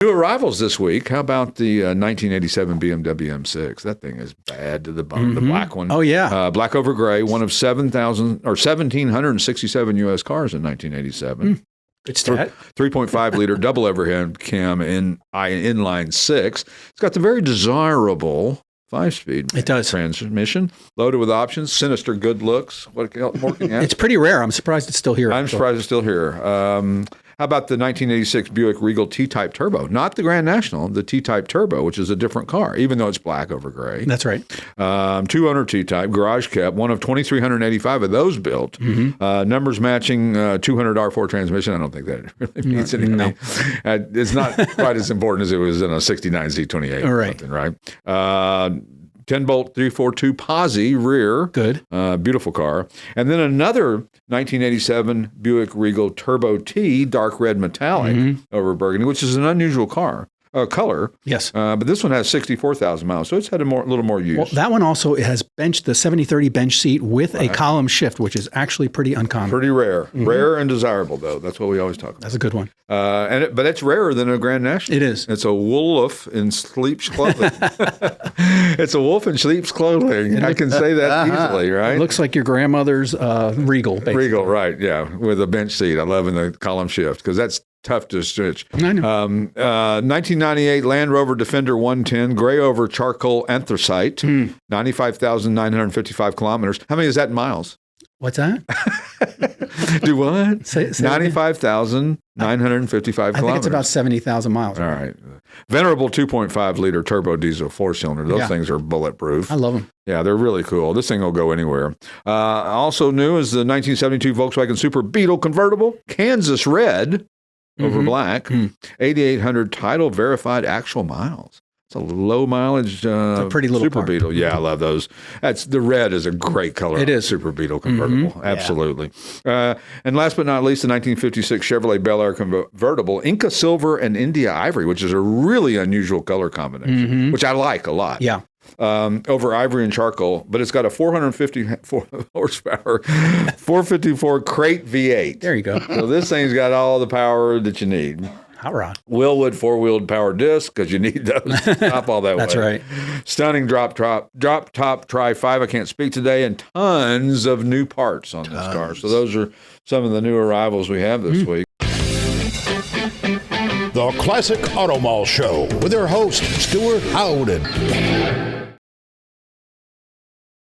New arrivals this week. How about the 1987 BMW M6? That thing is bad to the bone. The black one. Oh, yeah. Black over gray, one of 1,767 U.S. cars in 1987. Good stat. 3.5 liter double overhead cam inline six. It's got the very desirable 5-speed transmission, loaded with options, sinister good looks. What more can you ask? It's pretty rare. I'm surprised it's still here. I'm surprised it's still here. How about the 1986 Buick Regal T-Type Turbo? Not the Grand National, the T-Type Turbo, which is a different car, even though it's black over gray. That's right. 200 T-Type, garage kept, one of 2,385 of those built. Numbers matching 200 R4 transmission. I don't think that really means anything. No. It's not quite as important as it was in a 69 Z28 or something, right? 10-bolt 342 Posi rear. Good. Beautiful car. And then another 1987 Buick Regal Turbo T, dark red metallic over burgundy, which is an unusual color. Yes. But this one has 64,000 miles, so it's had a little more use. Well, that one also has the 70-30 bench seat with a column shift, which is actually pretty uncommon. Pretty rare. Rare and desirable, though. That's what we always talk about. That's a good one. But it's rarer than a Grand National. It is. It's a wolf in sleep's clothing. It's a wolf in sleep's clothing. I can say that easily, right? It looks like your grandmother's Regal, basically. Regal, right, yeah, with a bench seat. I love in the column shift because that's tough to stitch. I know. 1998 Land Rover Defender 110, gray over charcoal anthracite, 95,955 kilometers. How many is that in miles? What's that? Do what? Say 95,955 kilometers. I think it's about 70,000 miles. All right. Venerable 2.5 liter turbo diesel 4-cylinder. Those things are bulletproof. I love them. Yeah, they're really cool. This thing will go anywhere. Also new is the 1972 Volkswagen Super Beetle convertible, Kansas red over black, 8,800 title verified actual miles. It's a low mileage it's a pretty little Super car. Beetle. Yeah, I love those. The red is a great color. It is. Super Beetle convertible. Absolutely. And last but not least, the 1956 Chevrolet Bel Air Convertible, Inca Silver and India Ivory, which is a really unusual color combination, which I like a lot. Yeah. Over ivory and charcoal, but it's got a 454 horsepower, 454 crate V8. There you go. So this thing's got all the power that you need. Hot rod. Willwood 4-wheeled power disc, because you need those to top all that That's way. right. Stunning drop top Tri-5. I can't speak today, and tons of new parts on this car. So those are some of the new arrivals we have this week. The Classic Auto Mall Show with their host, Stuart Howden.